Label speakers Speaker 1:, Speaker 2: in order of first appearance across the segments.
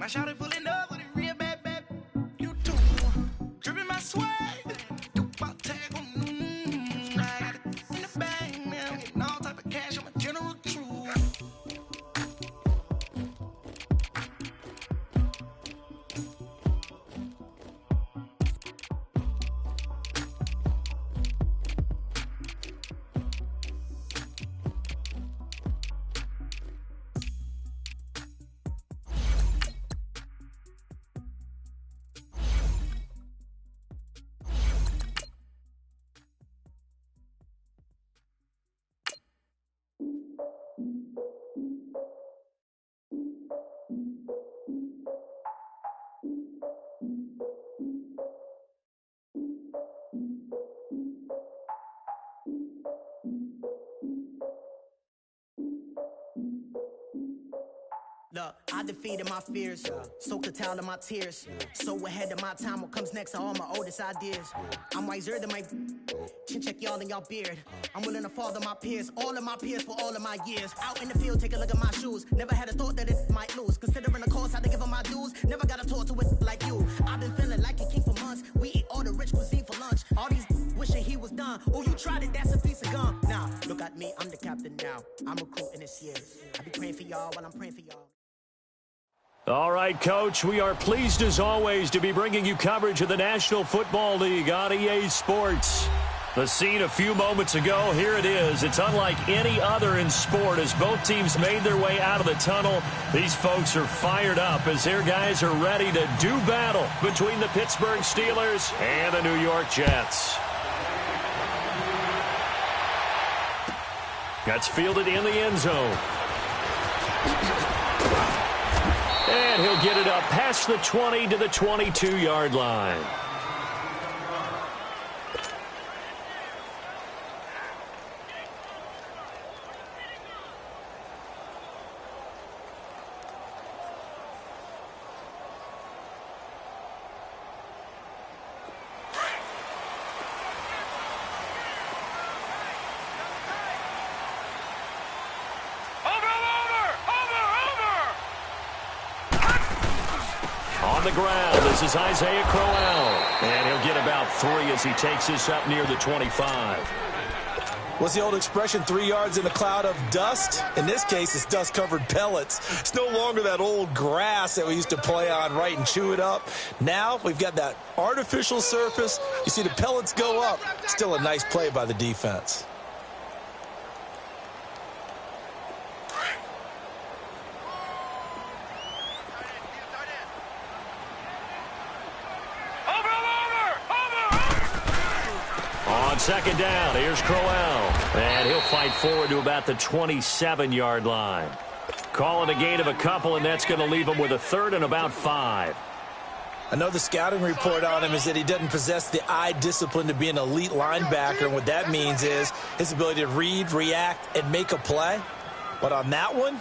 Speaker 1: My shawty pulling up with a real bad, bad. You too. Dripping my swag. Do my tag on. I got it in the bag, man. I'm getting all type of cash. I'm a general true.
Speaker 2: Look, I defeated my fears, soaked a towel in my tears. So ahead of my time, what comes next are all my oldest ideas. I'm wiser than my chin check y'all in y'all beard. I'm willing to father my peers, all of my peers for all of my years. Out in the field, take a look at my shoes. Never had a thought that it might lose. Considering the cost, I had to give them my dues. Never got a talk to it like you. I've been feeling like a king for months. We eat all the rich cuisine for lunch. All these wishing he was done. Oh, you tried it, that's a piece of gum. Nah, look at me, I'm the captain now. I'm recruiting this year. I be praying for y'all while I'm praying for y'all.
Speaker 3: All right, Coach, we are pleased as always to be bringing you coverage of the National Football League on EA Sports. The scene a few moments ago, here it is. It's unlike any other in sport as both teams made their way out of the tunnel. These folks are fired up as their guys are ready to do battle between the Pittsburgh Steelers and the New York Jets. That's fielded in the end zone. And he'll get it up past the 20 to the 22-yard line. The ground. This is Isaiah Crowell. And he'll get about 3 as he takes this up near the 25.
Speaker 4: What's the old expression, 3 yards in a cloud of dust? In this case, it's dust-covered pellets. It's no longer that old grass that we used to play on, right, and chew it up. Now we've got that artificial surface. You see the pellets go up. Still a nice play by the defense.
Speaker 3: Second down, here's Crowell. And he'll fight forward to about the 27-yard line. Calling a gain of a couple, and that's going to leave him with a third and about 5.
Speaker 4: I know the scouting report on him is that he doesn't possess the eye discipline to be an elite linebacker, and what that means is his ability to read, react, and make a play. But on that one,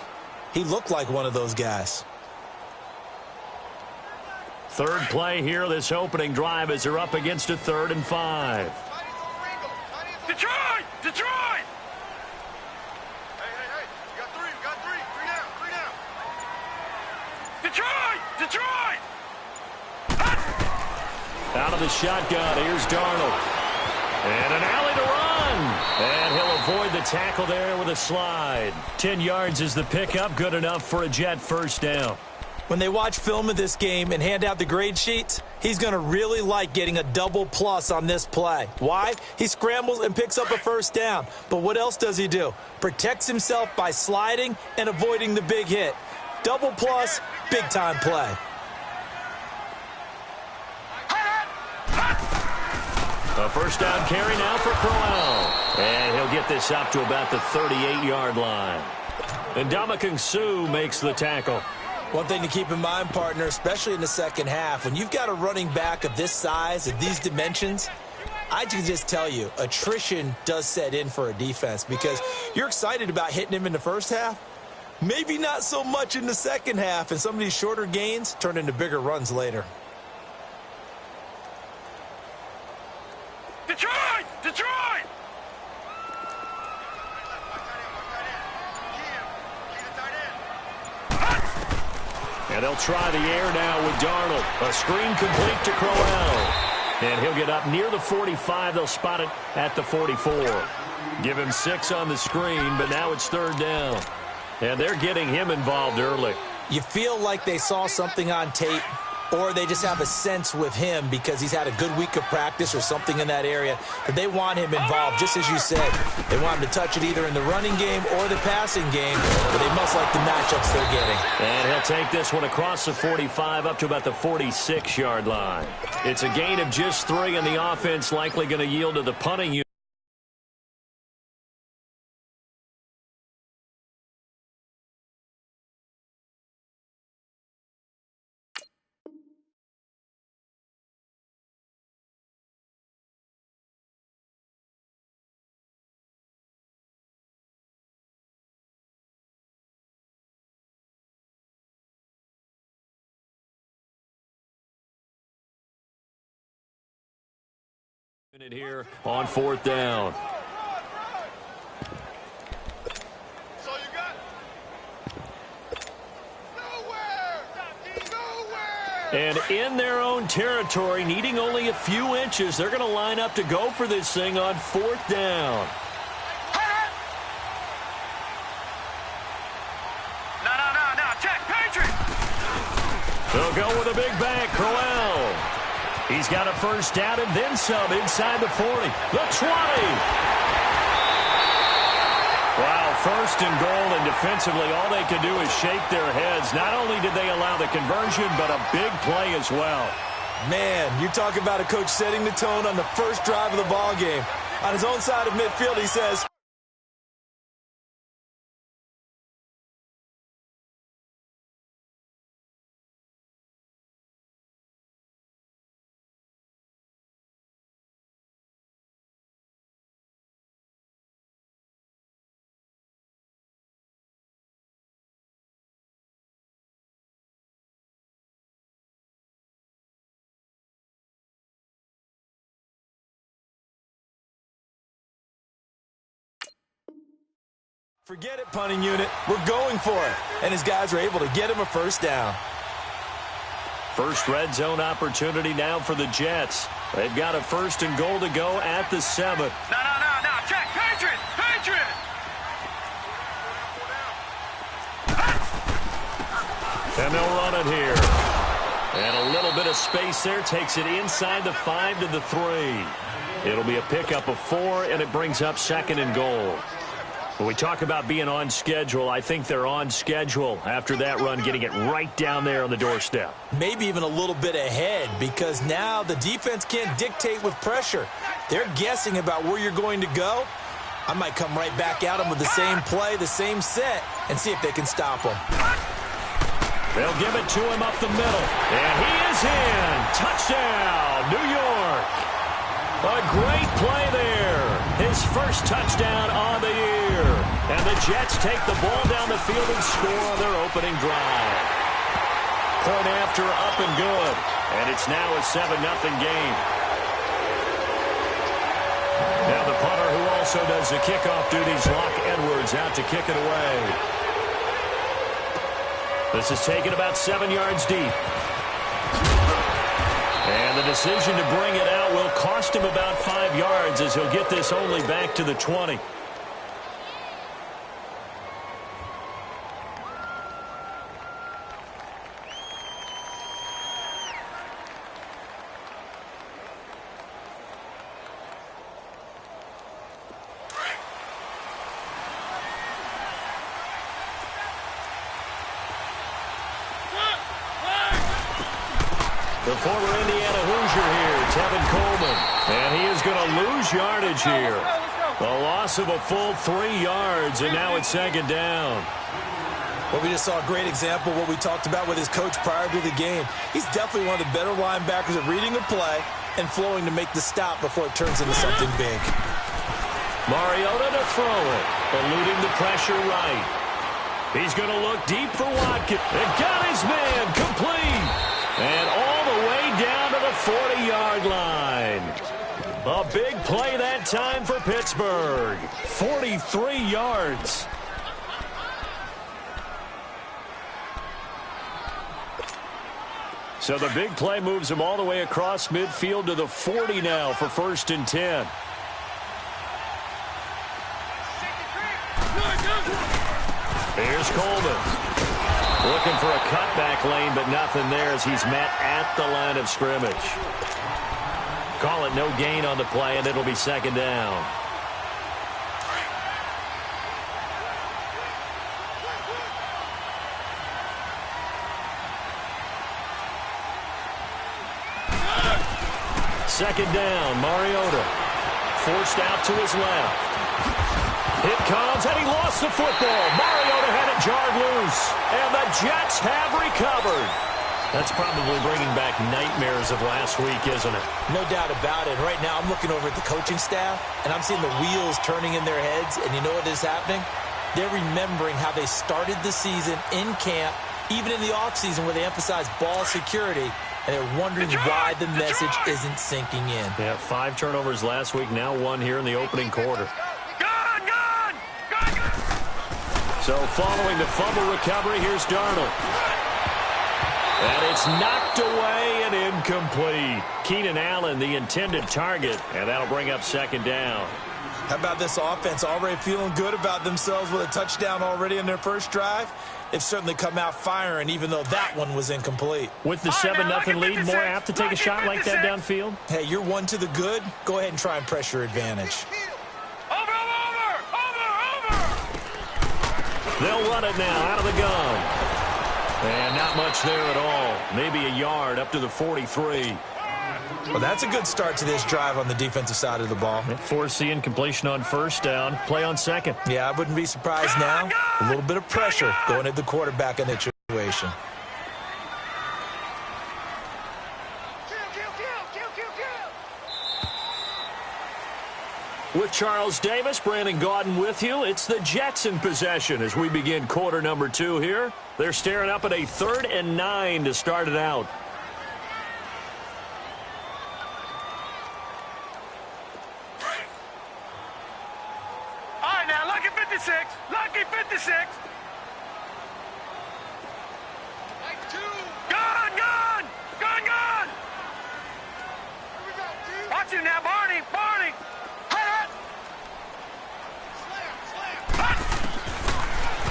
Speaker 4: he looked like one of those guys.
Speaker 3: Third play here, this opening drive, as they're up against a 3rd and 5.
Speaker 5: Detroit! Detroit! Hey. You got three. Three down. Detroit! Detroit!
Speaker 3: Out of the shotgun, here's Darnold. And an alley to run. And he'll avoid the tackle there with a slide. 10 yards is the pickup, good enough for a Jet first down.
Speaker 4: When they watch film of this game and hand out the grade sheets, he's going to really like getting a double plus on this play. Why? He scrambles and picks up a first down. But what else does he do? Protects himself by sliding and avoiding the big hit. Double plus, big-time play.
Speaker 3: A first down carry now for Crowell. And he'll get this up to about the 38-yard line. And Ndamukong Suh makes the tackle.
Speaker 4: One thing to keep in mind, partner, especially in the second half, when you've got a running back of this size, of these dimensions, I can just tell you, attrition does set in for a defense because you're excited about hitting him in the first half. Maybe not so much in the second half, and some of these shorter gains turn into bigger runs later.
Speaker 5: Detroit! Detroit!
Speaker 3: And they'll try the air now with Darnold. A screen complete to Crowell. And he'll get up near the 45. They'll spot it at the 44. Give him 6 on the screen, but now it's 3rd down. And they're getting him involved early.
Speaker 4: You feel like they saw something on tape, or they just have a sense with him because he's had a good week of practice or something in that area that they want him involved, just as you said. They want him to touch it either in the running game or the passing game, but they must like the matchups they're getting.
Speaker 3: And he'll take this one across the 45 up to about the 46-yard line. It's a gain of just 3, and the offense likely going to yield to the punting unit. Here on 4th down.
Speaker 5: So you got nowhere.
Speaker 3: And in their own territory, needing only a few inches, they're going to line up to go for this thing on 4th down.
Speaker 5: No. Check, Patriot.
Speaker 3: They'll go with a big bang, Crowell. He's got a 1st down and then some inside the 40. The 20. Wow, 1st and goal, and defensively all they could do is shake their heads. Not only did they allow the conversion, but a big play as well.
Speaker 4: Man, you talk about a coach setting the tone on the first drive of the ball game. On his own side of midfield, he says, forget it, punting unit. We're going for it. And his guys are able to get him a 1st down.
Speaker 3: First red zone opportunity now for the Jets. They've got a 1st and goal to go at the 7.
Speaker 5: No. Check, Patriot.
Speaker 3: And they'll run it here. And a little bit of space there takes it inside the 5 to the 3. It'll be a pickup of 4, and it brings up 2nd and goal. When we talk about being on schedule, I think they're on schedule after that run, getting it right down there on the doorstep.
Speaker 4: Maybe even a little bit ahead, because now the defense can't dictate with pressure. They're guessing about where you're going to go. I might come right back at them with the same play, the same set, and see if they can stop them.
Speaker 3: They'll give it to him up the middle. And he is in. Touchdown, New York. A great play there. His 1st touchdown on the year. And the Jets take the ball down the field and score on their opening drive. Point after, up and good. And it's now a 7-0 game. Now the punter, who also does the kickoff duties, Locke Edwards, out to kick it away. This is taken about 7 yards deep. And the decision to bring it out will cost him about 5 yards, as he'll get this only back to the 20. The former Indiana Hoosier here, Tevin Coleman. And he is going to lose yardage here. A loss of a full 3 yards, and now it's 2nd down.
Speaker 4: Well, we just saw a great example of what we talked about with his coach prior to the game. He's definitely one of the better linebackers at reading a play and flowing to make the stop before it turns into something big.
Speaker 3: Mariota to throw it, eluding the pressure right. He's going to look deep for Watkins. And got his man complete. And all the way down to the 40-yard line. A big play that time for Pittsburgh. 43 yards. So the big play moves him all the way across midfield to the 40 now for 1st and 10. Here's Coleman. Looking for a cutback lane, but nothing there as he's met at the line of scrimmage. Call it no gain on the play, and it'll be 2nd down. Second down, Mariota. Forced out to his left. It comes, and he lost the football. Mariota had it jarred loose, and the Jets have recovered. That's probably bringing back nightmares of last week, isn't it?
Speaker 4: No doubt about it. Right now, I'm looking over at the coaching staff, and I'm seeing the wheels turning in their heads, and you know what is happening? They're remembering how they started the season in camp, even in the offseason where they emphasized ball security, and they're wondering why the message isn't sinking in.
Speaker 3: Yeah, 5 turnovers last week, now 1 here in the opening quarter. So following the fumble recovery, here's Darnold. And it's knocked away and incomplete. Keenan Allen, the intended target, and that'll bring up 2nd down.
Speaker 4: How about this offense already feeling good about themselves with a touchdown already in their first drive? They've certainly come out firing, even though that one was incomplete.
Speaker 3: With the 7-0 lead, more apt to take a shot like that downfield?
Speaker 4: Hey, you're 1 to the good. Go ahead and try and press your advantage.
Speaker 3: They'll run it now out of the gun. And not much there at all. Maybe a yard up to the 43.
Speaker 4: Well, that's a good start to this drive on the defensive side of the ball.
Speaker 3: Foreseeing completion on 1st down, play on 2nd.
Speaker 4: Yeah, I wouldn't be surprised now. A little bit of pressure going at the quarterback in that situation.
Speaker 3: With Charles Davis, Brandon Gaudin with you. It's the Jets in possession as we begin quarter number 2 here. They're staring up at a 3rd and 9 to start it out.
Speaker 5: All right, now, lucky 56. Lucky 56. Gun. Watch him now, Barney.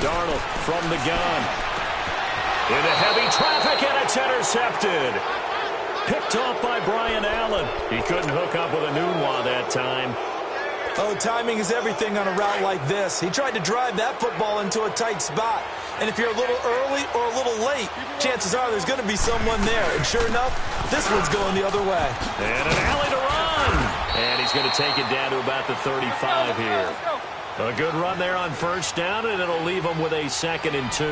Speaker 3: Darnold from the gun. Into heavy traffic, and it's intercepted. Picked off by Brian Allen. He couldn't hook up with a Nunwa that time.
Speaker 4: Oh, timing is everything on a route like this. He tried to drive that football into a tight spot. And if you're a little early or a little late, chances are there's going to be someone there. And sure enough, this one's going the other way.
Speaker 3: And an alley to run. And he's going to take it down to about the 35 here. A good run there on 1st down, and it'll leave him with a 2nd and 2.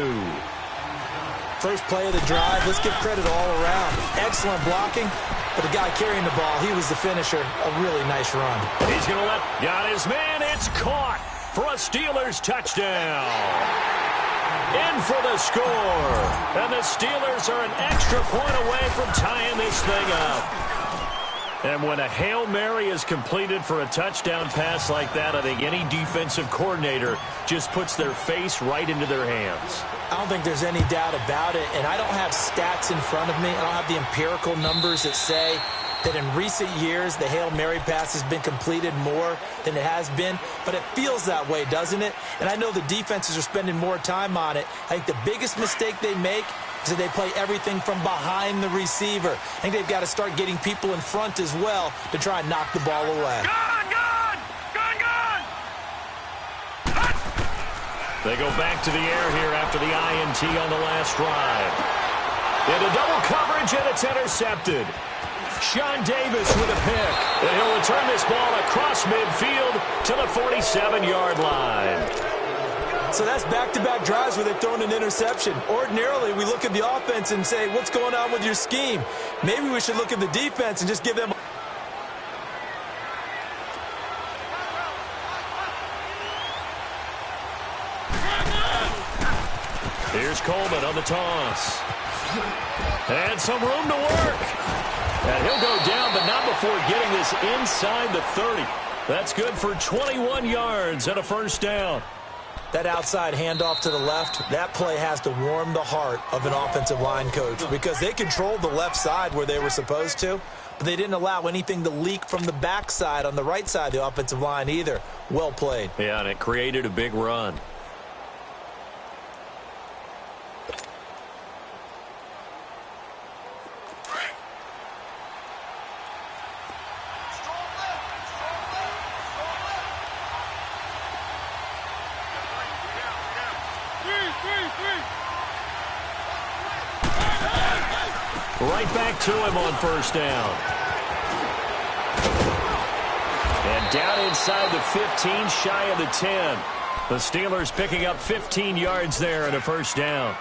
Speaker 4: First play of the drive, let's give credit all around. Excellent blocking, but the guy carrying the ball, he was the finisher. A really nice run.
Speaker 3: He's going to got his man. It's caught for a Steelers touchdown. In for the score. And the Steelers are an extra point away from tying this thing up. And when a Hail Mary is completed for a touchdown pass like that, I think any defensive coordinator just puts their face right into their hands.
Speaker 4: I don't think there's any doubt about it, and I don't have stats in front of me. I don't have the empirical numbers that say that in recent years the Hail Mary pass has been completed more than it has been, but it feels that way, doesn't it? And I know the defenses are spending more time on it. I think the biggest mistake they make is that they play everything from behind the receiver. I think they've got to start getting people in front as well to try and knock the ball away.
Speaker 3: They go back to the air here after the INT on the last drive. Into double coverage, and it's intercepted. Sean Davis with a pick. And he'll return this ball across midfield to the 47-yard line.
Speaker 4: So that's back-to-back drives where they've thrown an interception. Ordinarily, we look at the offense and say, what's going on with your scheme? Maybe we should look at the defense and just give them...
Speaker 3: Here's Coleman on the toss. And some room to work. And he'll go down, but not before getting this inside the 30. That's good for 21 yards and a 1st down.
Speaker 4: That outside handoff to the left, that play has to warm the heart of an offensive line coach because they controlled the left side where they were supposed to, but they didn't allow anything to leak from the backside on the right side of the offensive line either. Well played.
Speaker 3: Yeah, and it created a big run. Right back to him on first down. And down inside the 15, shy of the 10. The Steelers picking up 15 yards there and a first down.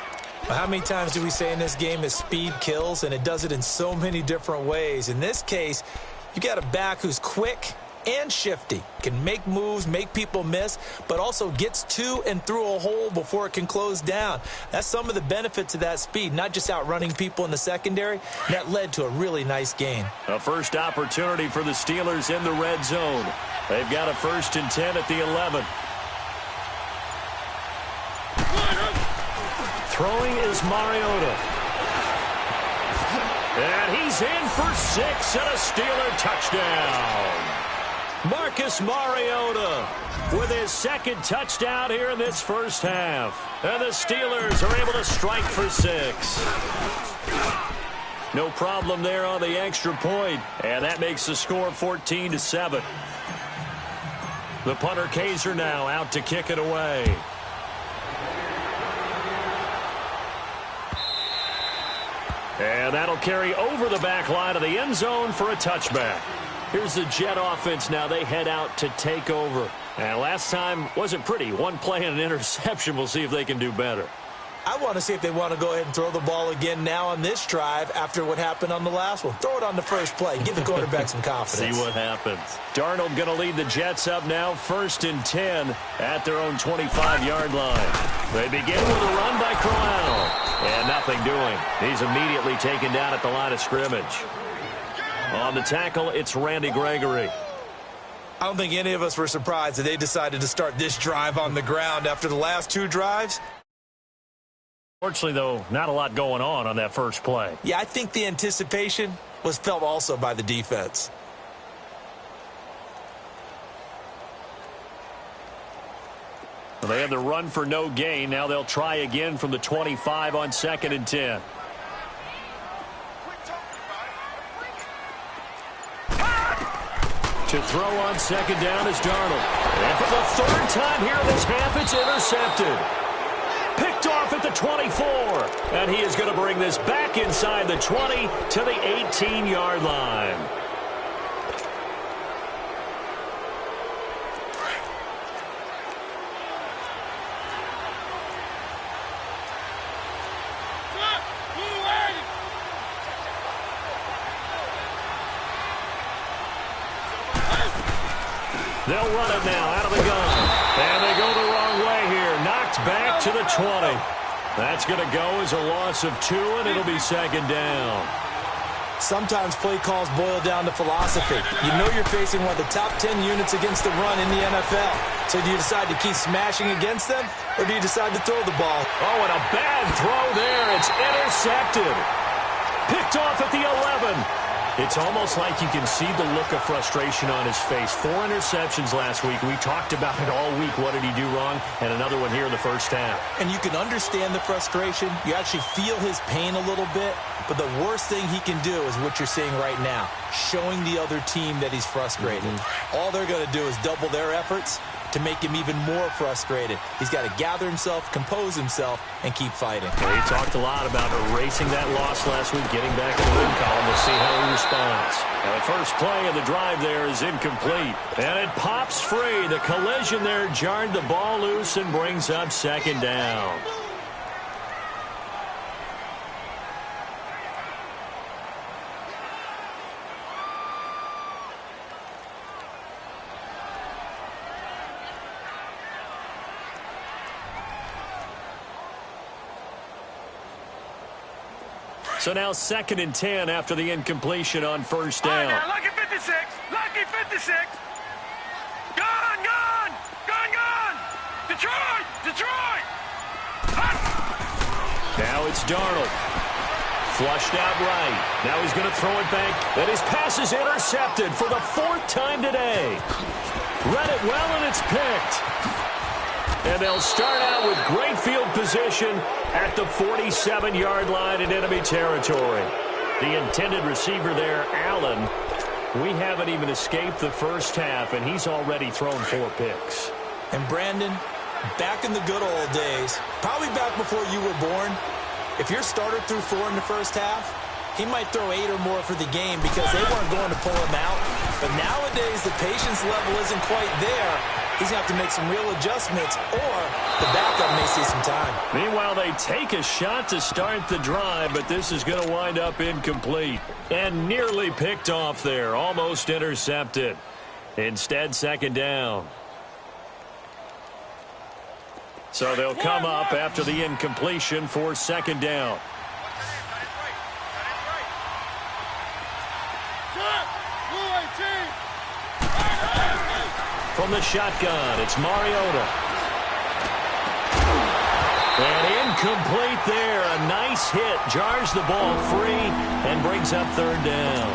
Speaker 4: How many times do we say in this game that speed kills, and it does it in so many different ways? In this case, you got a back who's quick and shifty, can make moves, make people miss, but also gets to and through a hole before it can close down. That's some of the benefits of that speed, not just outrunning people in the secondary. That led to a really nice gain.
Speaker 3: A first opportunity for the Steelers in the red zone. They've got a 1st and 10 at the 11. Throwing is Mariota. And he's in for 6 and a Steeler touchdown. Marcus Mariota with his 2nd touchdown here in this first half. And the Steelers are able to strike for 6. No problem there on the extra point. And that makes the score 14-7. The punter Kaiser now out to kick it away. And that'll carry over the back line of the end zone for a touchback. Here's the Jet offense now. They head out to take over. And last time wasn't pretty. One play and an interception. We'll see if they can do better.
Speaker 4: I want to see if they want to go ahead and throw the ball again now on this drive after what happened on the last one. Throw it on the first play. Give the quarterback some confidence.
Speaker 3: See what happens. Darnold going to lead the Jets up now. 1st and 10 at their own 25-yard line. They begin with a run by Corral. And nothing doing. He's immediately taken down at the line of scrimmage. On the tackle, it's Randy Gregory.
Speaker 4: I don't think any of us were surprised that they decided to start this drive on the ground after the last 2 drives.
Speaker 3: Fortunately, though, not a lot going on that first play.
Speaker 4: Yeah, I think the anticipation was felt also by the defense.
Speaker 3: Well, they had the run for no gain. Now they'll try again from the 25 on 2nd and 10. To throw on 2nd down is Darnold. And for the 3rd time here this half, it's intercepted. Picked off at the 24. And he is going to bring this back inside the 20 to the 18-yard line. They'll run it now out of the gun. And they go the wrong way here. Knocked back to the 20. That's going to go as a loss of 2, and it'll be 2nd down.
Speaker 4: Sometimes play calls boil down to philosophy. You know you're facing one of the top 10 units against the run in the NFL. So do you decide to keep smashing against them, or do you decide to throw the ball?
Speaker 3: Oh, and a bad throw there. It's intercepted. Picked off at the 11. It's almost like you can see the look of frustration on his face. 4 interceptions last week. We talked about it all week. What did he do wrong? And another one here in the first half.
Speaker 4: And you can understand the frustration. You actually feel his pain a little bit. But the worst thing he can do is what you're seeing right now, showing the other team that he's frustrated. All they're going to do is double their efforts to make him even more frustrated. He's got to gather himself, compose himself, and keep fighting.
Speaker 3: Well, he talked a lot about erasing that loss last week, getting back in the win column. We'll see how he responds. Now, the first play of the drive there is incomplete. And it pops free. The collision there jarred the ball loose and brings up 2nd down. So now 2nd and 10 after the incompletion on first down.
Speaker 5: Now, lucky 56. Lucky 56. Gone, gone. Gone, gone. Detroit.
Speaker 3: it's Darnold. Flushed out right. Now he's going to throw it back. And his pass is intercepted for the 4th time today. Read it well, and it's picked. And they'll start out with great field position at the 47-yard line in enemy territory. The intended receiver there, Allen. We haven't even escaped the first half, and he's already thrown 4 picks.
Speaker 4: And Brandon, back in the good old days, probably back before you were born, if your starter threw 4 in the first half, he might throw 8 or more for the game because they weren't going to pull him out. But nowadays, the patience level isn't quite there. He's going to have to make some real adjustments, or the backup may see some time.
Speaker 3: Meanwhile, they take a shot to start the drive, but this is going to wind up incomplete. And nearly picked off there, almost intercepted. Instead, 2nd down. So they'll come up after the incompletion for 2nd down. From the shotgun, it's Mariota. And incomplete there. A nice hit. Jars the ball free and brings up 3rd down.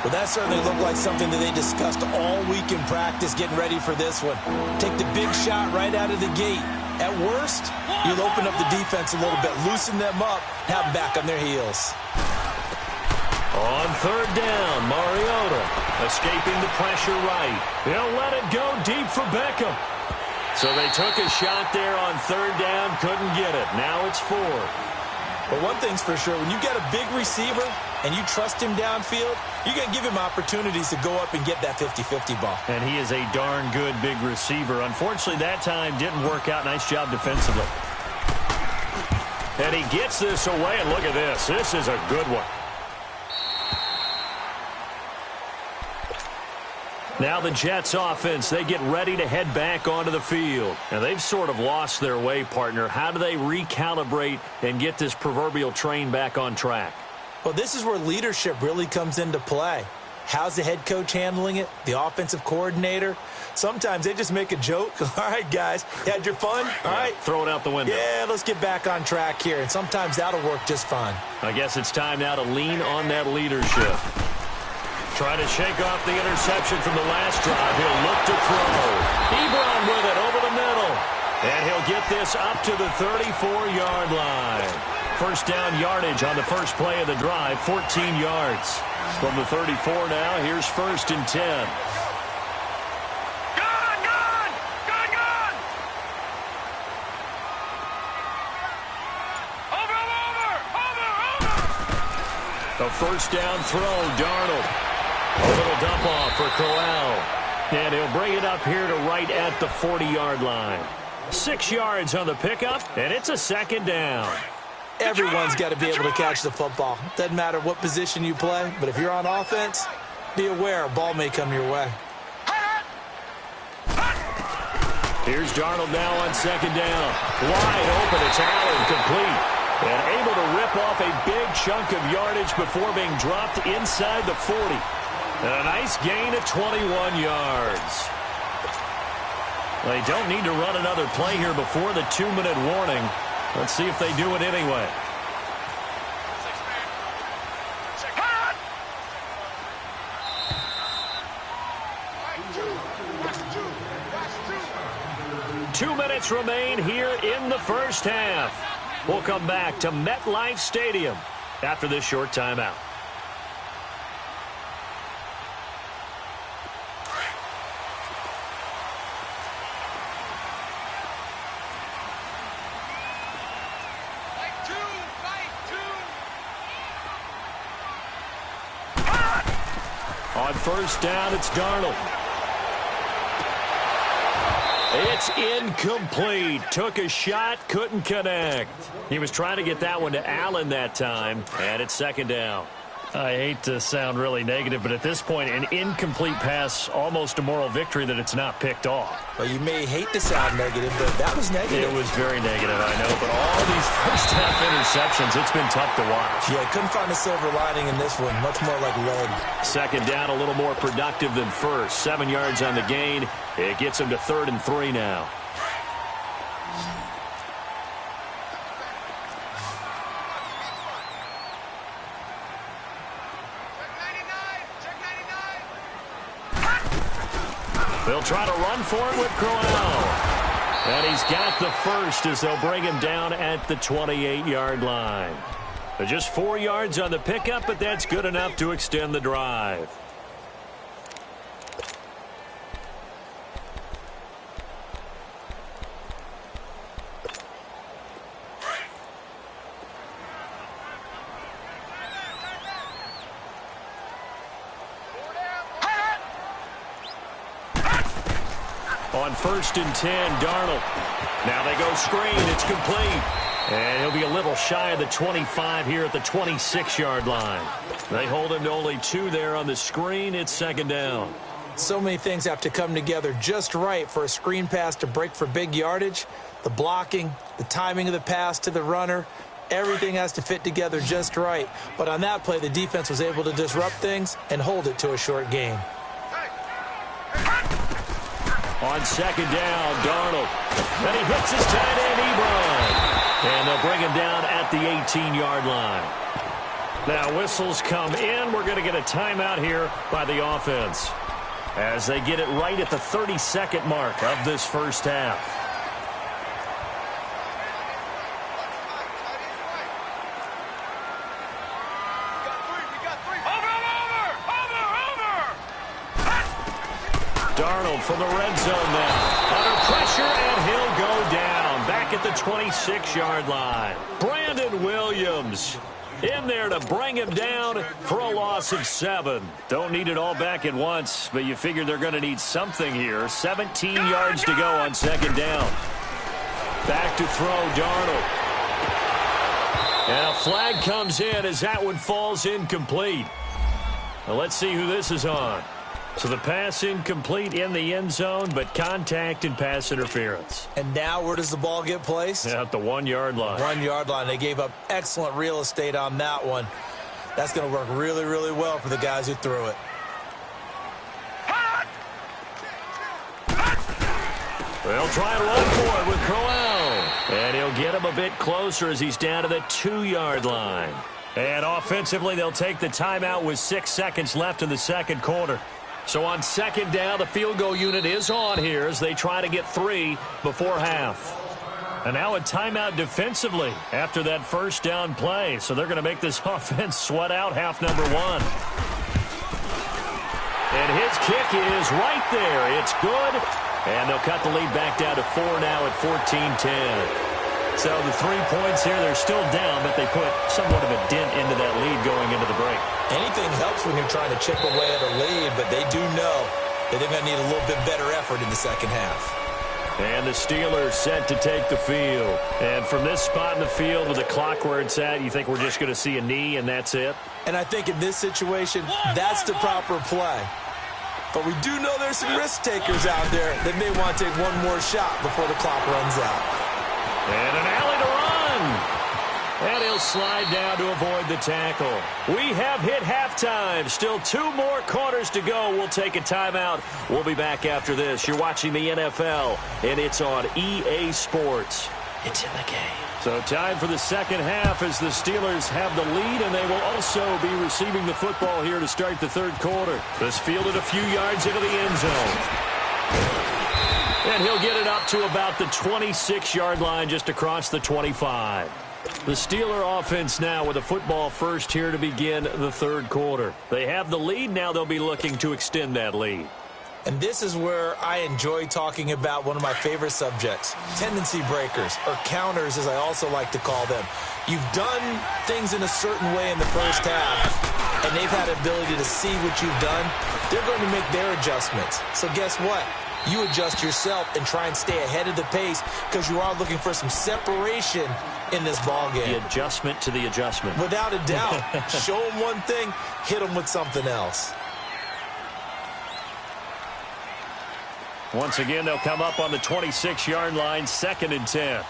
Speaker 4: Well, that certainly looked like something that they discussed all week in practice getting ready for this one. Take the big shot right out of the gate. At worst, you'll open up the defense a little bit, loosen them up, have them back on their heels.
Speaker 3: On 3rd down, Mariota escaping the pressure right. He'll let it go deep for Beckham. So they took a shot there on 3rd down, couldn't get it. Now it's 4th.
Speaker 4: But one thing's for sure, when you got a big receiver and you trust him downfield, you're going to give him opportunities to go up and get that 50-50 ball.
Speaker 3: And he is a darn good big receiver. Unfortunately, that time didn't work out. Nice job defensively. And he gets this away, and look at this. This is a good one. Now the Jets offense, they get ready to head back onto the field. Now they've sort of lost their way, partner. How do they recalibrate and get this proverbial train back on track?
Speaker 4: Well, this is where leadership really comes into play. How's the head coach handling it? The offensive coordinator? Sometimes they just make a joke. All right, guys, had your fun? All right.
Speaker 3: Throw it out the window.
Speaker 4: Yeah, let's get back on track here. And sometimes that'll work just fine.
Speaker 3: I guess it's time now to lean on that leadership. Try to shake off the interception from the last drive. He'll look to throw. Ebron with it over the middle. And he'll get this up to the 34-yard line. 1st down yardage on the first play of the drive, 14 yards. From the 34 now, here's 1st and 10. A 1st down throw, Darnold. A little dump off for Corral. And he'll bring it up here to right at the 40-yard line. 6 yards on the pickup, and it's a 2nd down.
Speaker 4: Everyone's got to be able to catch the football. Doesn't matter what position you play, but if you're on offense, be aware a ball may come your way.
Speaker 3: Here's Darnold now on 2nd down. Wide open, it's Allen, complete. And able to rip off a big chunk of yardage before being dropped inside the 40. And a nice gain of 21 yards. They don't need to run another play here before the 2-minute warning. Let's see if they do it anyway. Two minutes remain here in the first half. We'll come back to MetLife Stadium after this short timeout. On 1st down, it's Darnold. It's incomplete. Took a shot, couldn't connect. He was trying to get that one to Allen that time, and it's 2nd down. I hate to sound really negative, but at this point, an incomplete pass, almost a moral victory that it's not picked off.
Speaker 4: Well, you may hate to sound negative, but that was negative.
Speaker 3: It was very negative, I know, but all these first-half interceptions, it's been tough to watch.
Speaker 4: Yeah, couldn't find a silver lining in this one. Much more like lead.
Speaker 3: 2nd down, a little more productive than first. 7 yards on the gain. It gets him to 3rd and 3 now. They'll try to run for it with Crowell. And he's got the first as they'll bring him down at the 28-yard line. They're just 4 yards on the pickup, but that's good enough to extend the drive. On 1st and 10, Darnold. Now they go screen. It's complete. And he'll be a little shy of the 25 here at the 26-yard line. They hold him to only 2 there on the screen. It's 2nd down.
Speaker 4: So many things have to come together just right for a screen pass to break for big yardage. The blocking, the timing of the pass to the runner, everything has to fit together just right. But on that play, the defense was able to disrupt things and hold it to a short gain.
Speaker 3: On 2nd down, Darnold. And he hits his tight end, Ebron. And they'll bring him down at the 18-yard line. Now whistles come in. We're going to get a timeout here by the offense as they get it right at the 32nd mark of this first half. Darnold from the red zone now. Under pressure, and he'll go down. Back at the 26-yard line. Brandon Williams in there to bring him down for a loss of 7. Don't need it all back at once, but you figure they're going to need something here. 17 yards to go on 2nd down. Back to throw, Darnold. And a flag comes in as that one falls incomplete. Now let's see who this is on. So the pass incomplete in the end zone, but contact and pass interference.
Speaker 4: And now where does the ball get placed?
Speaker 3: At the 1-yard line.
Speaker 4: 1-yard line. They gave up excellent real estate on that one. That's going to work really, really well for the guys who threw it.
Speaker 3: They'll try and run for it with Crowell. And he'll get him a bit closer as he's down to the 2-yard line. And offensively, they'll take the timeout with 6 seconds left in the second quarter. So on 2nd down, the field goal unit is on here as they try to get 3 before half. And now a timeout defensively after that first down play. So they're going to make this offense sweat out half number 1. And his kick is right there. It's good. And they'll cut the lead back down to 4 now at 14-10. So the 3 points here, they're still down, but they put somewhat of a dent into that lead going into the break.
Speaker 4: Anything helps when you're trying to chip away at a lead, but they do know that they're going to need a little bit better effort in the second half.
Speaker 3: And the Steelers set to take the field. And from this spot in the field with the clock where it's at, you think we're just going to see a knee and that's it?
Speaker 4: And I think in this situation, that's the proper play. But we do know there's some risk takers out there that may want to take one more shot before the clock runs out.
Speaker 3: And an alley to run. And he'll slide down to avoid the tackle. We have hit halftime. Still 2 more quarters to go. We'll take a timeout. We'll be back after this. You're watching the NFL, and it's on EA Sports. It's in the game. So time for the second half as the Steelers have the lead, and they will also be receiving the football here to start the third quarter. This fielded a few yards into the end zone. And he'll get it up to about the 26-yard line just across the 25. The Steeler offense now with a football first here to begin the third quarter. They have the lead. Now they'll be looking to extend that lead.
Speaker 4: And this is where I enjoy talking about one of my favorite subjects, tendency breakers, or counters as I also like to call them. You've done things in a certain way in the first half, and they've had the ability to see what you've done. They're going to make their adjustments. So guess what? You adjust yourself and try and stay ahead of the pace because you are looking for some separation in this ball game.
Speaker 3: The adjustment to the adjustment.
Speaker 4: Without a doubt. Show them one thing, hit them with something else.
Speaker 3: Once again, they'll come up on the 26-yard line, 2nd and 10.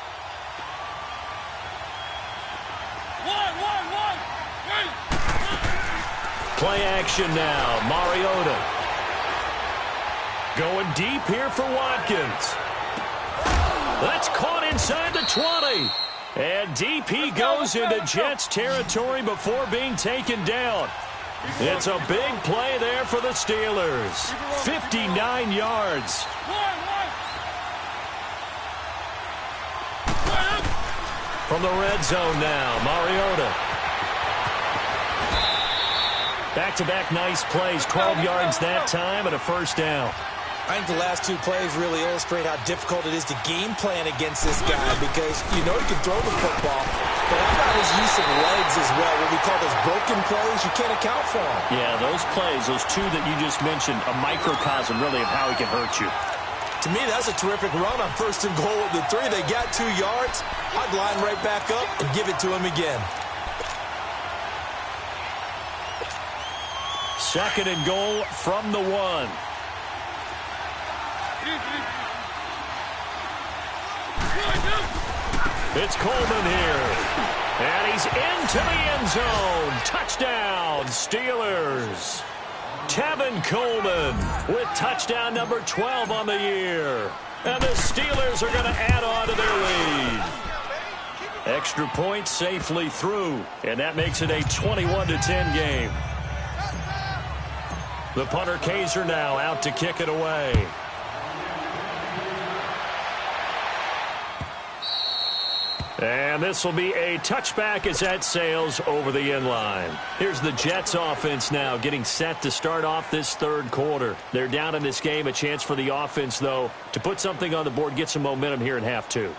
Speaker 3: Play action now. Mariota. Going deep here for Watkins. That's caught inside the 20. And deep he goes into Jets territory before being taken down. It's a big play there for the Steelers. 59 yards. From the red zone now, Mariota. Back-to-back nice plays, 12 yards that time and a first down.
Speaker 4: I think the last two plays really illustrate how difficult it is to game plan against this guy because you know he can throw the football, but how about his use of legs as well? What we call those broken plays, you can't account for them.
Speaker 3: Yeah, those plays, those two that you just mentioned, a microcosm really of how he can hurt you.
Speaker 4: To me, that's a terrific run on 1st and goal with the 3. They got 2 yards. I'd line right back up and give it to him again.
Speaker 3: 2nd and goal from the 1. It's Coleman here. And he's into the end zone. Touchdown, Steelers. Tevin Coleman with touchdown number 12 on the year. And the Steelers are going to add on to their lead. Extra point safely through. And that makes it a 21-10 game. The punter Kaiser now out to kick it away. And this will be a touchback as that sails over the end line. Here's the Jets offense now getting set to start off this 3rd quarter. They're down in this game. A chance for the offense, though, to put something on the board, get some momentum here in half 2.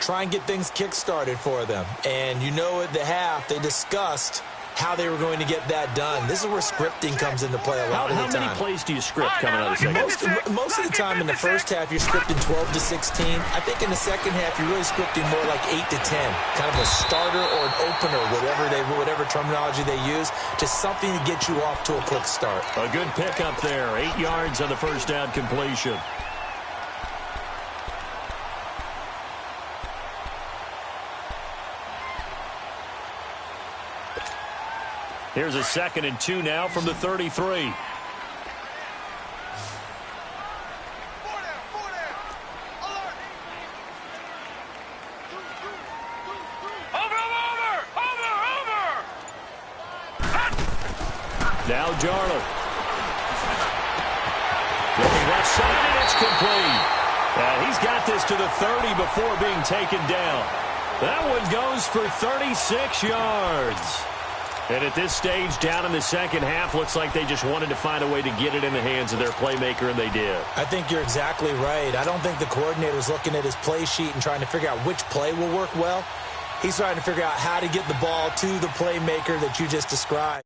Speaker 4: Try and get things kick-started for them. And you know at the half, they discussed how they were going to get that done. This is where scripting comes into play a lot of the time.
Speaker 3: How many plays do you script coming out of the second?
Speaker 4: Most of the time in the first half, you're scripting 12 to 16. I think in the second half, you're really scripting more like 8 to 10. Kind of a starter or an opener, whatever terminology they use, just something to get you off to a quick start.
Speaker 3: A good pickup there. 8 yards on the first down completion. Here's a 2nd and 2 now from the 33. Now Darnold. Looking left side, and it's complete. He's got this to the 30 before being taken down. That one goes for 36 yards. And at this stage, down in the second half, looks like they just wanted to find a way to get it in the hands of their playmaker, and they did.
Speaker 4: I think you're exactly right. I don't think the coordinator's looking at his play sheet and trying to figure out which play will work well. He's trying to figure out how to get the ball to the playmaker that you just described.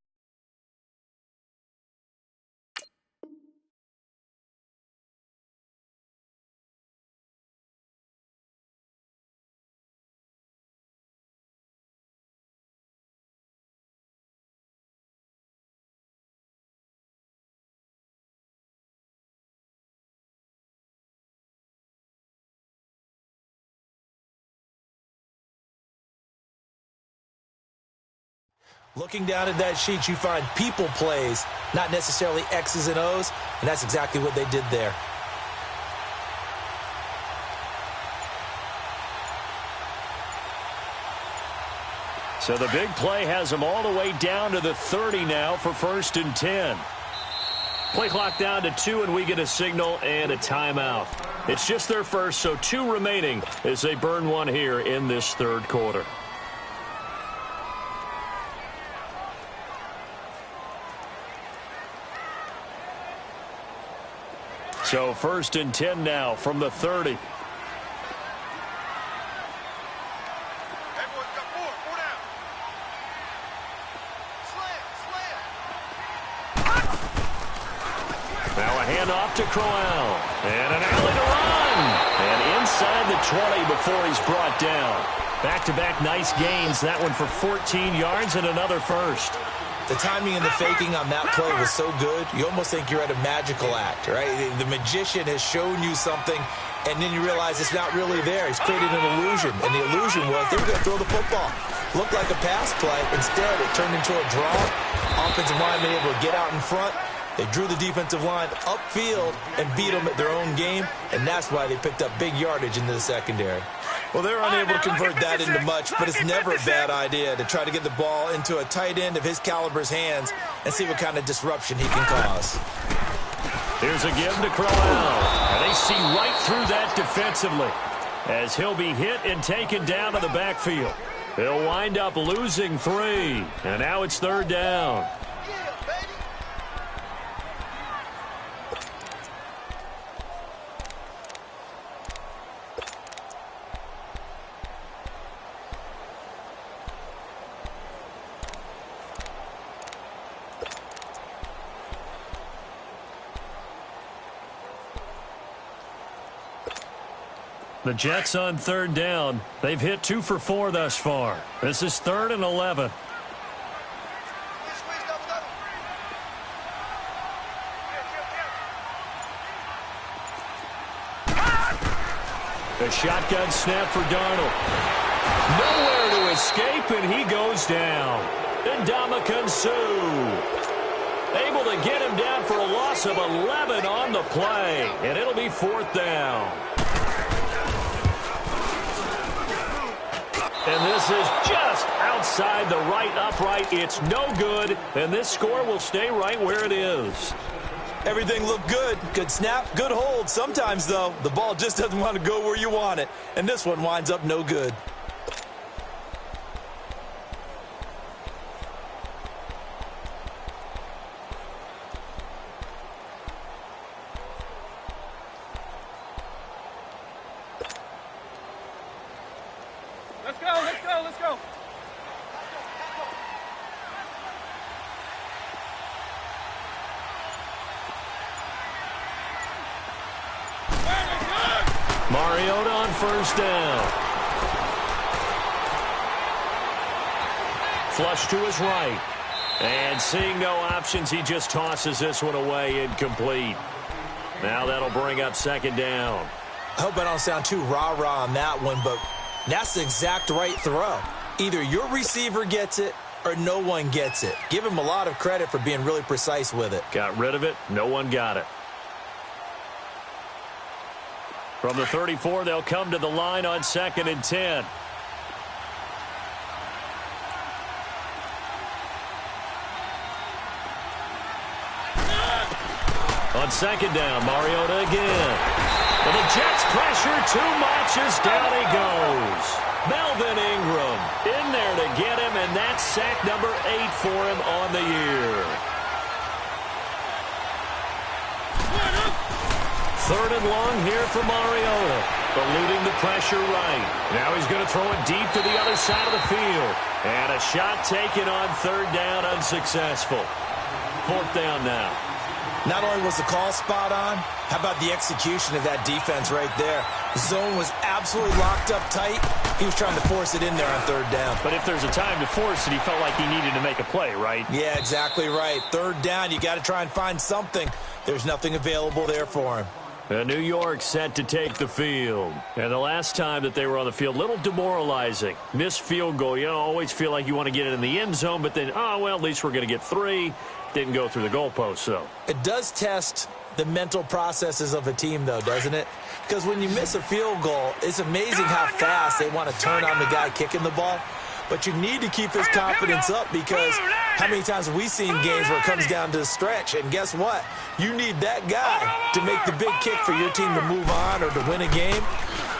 Speaker 4: Looking down at that sheet, you find people plays, not necessarily X's and O's, and that's exactly what they did there.
Speaker 3: So the big play has them all the way down to the 30 now for 1st and 10. Play clock down to 2, and we get a signal and a timeout. It's just their first, so 2 remaining as they burn one here in this 3rd quarter. So 1st and 10 now from the 30. Now a handoff to Crowell. And an alley to run. And inside the 20 before he's brought down. Back-to-back nice gains. That one for 14 yards and another first.
Speaker 4: The timing and the faking on that play was so good, you almost think you're at a magical act, right? The magician has shown you something, and then you realize it's not really there. He's created an illusion, and the illusion was they were going to throw the football. Looked like a pass play. Instead, it turned into a draw. Offensive lineman able to get out in front, They drew the defensive line upfield and beat them at their own game, and that's why they picked up big yardage into the secondary. Well, they're unable to convert that into much, but it's never a bad idea to try to get the ball into a tight end of his caliber's hands and see what kind of disruption he can cause.
Speaker 3: Here's a give to Crowell, and they see right through that defensively as he'll be hit and taken down to the backfield. He'll wind up losing 3, and now it's 3rd down. The Jets on 3rd down. They've hit 2 for 4 thus far. This is 3rd and 11. The shotgun snap for Darnold. Nowhere to escape, and he goes down. Ndamukong Suh able to get him down for a loss of 11 on the play, and it'll be 4th down. And this is just outside the right upright. It's no good, and this score will stay right where it is.
Speaker 4: Everything looked good. Good snap, good hold. Sometimes, though, the ball just doesn't want to go where you want it, and this one winds up no good.
Speaker 5: Let's go, let's go, let's go.
Speaker 3: Mariota on 1st down. Flush to his right. And seeing no options, he just tosses this one away, incomplete. Now that'll bring up 2nd down.
Speaker 4: I hope I don't sound too rah-rah on that one, but that's the exact right throw. Either your receiver gets it or no one gets it. Give him a lot of credit for being really precise with it.
Speaker 3: Got rid of it. No one got it. From the 34, they'll come to the line on 2nd and 10. On 2nd down, Mariota again. And the Jets pressure too much as down he goes. Melvin Ingram in there to get him, and that's sack number 8 for him on the year. 3rd and long here for Mariota. Eluding the pressure right. Now he's going to throw it deep to the other side of the field. And a shot taken on 3rd down, unsuccessful. 4th down now.
Speaker 4: Not only was the call spot on, how about the execution of that defense right there? The zone was absolutely locked up tight. He was trying to force it in there on 3rd down.
Speaker 3: But if there's a time to force it, he felt like he needed to make a play, right?
Speaker 4: Yeah, exactly right. 3rd down, you got to try and find something. There's nothing available there for him.
Speaker 3: New York set to take the field. And the last time that they were on the field, little demoralizing. Missed field goal. You always feel like you want to get it in the end zone, but then, oh, well, at least we're going to get 3. Didn't go through the goalpost, though.
Speaker 4: It does test the mental processes of a team, though, doesn't it? Because when you miss a field goal, it's amazing how fast they want to turn on the guy kicking the ball. But you need to keep his confidence up, because how many times have we seen games where it comes down to the stretch? And guess what? You need that guy to make the big kick for your team to move on or to win a game.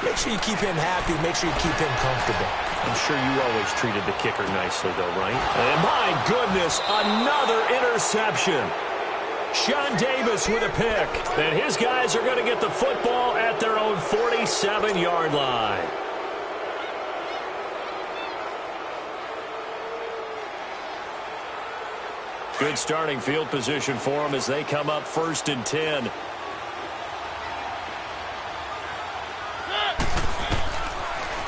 Speaker 4: Make sure you keep him happy. Make sure you keep him comfortable.
Speaker 3: I'm sure you always treated the kicker nicely, though, right? And my goodness, another interception. Sean Davis with a pick. And his guys are going to get the football at their own 47-yard line. Good starting field position for them as they come up 1st and 10.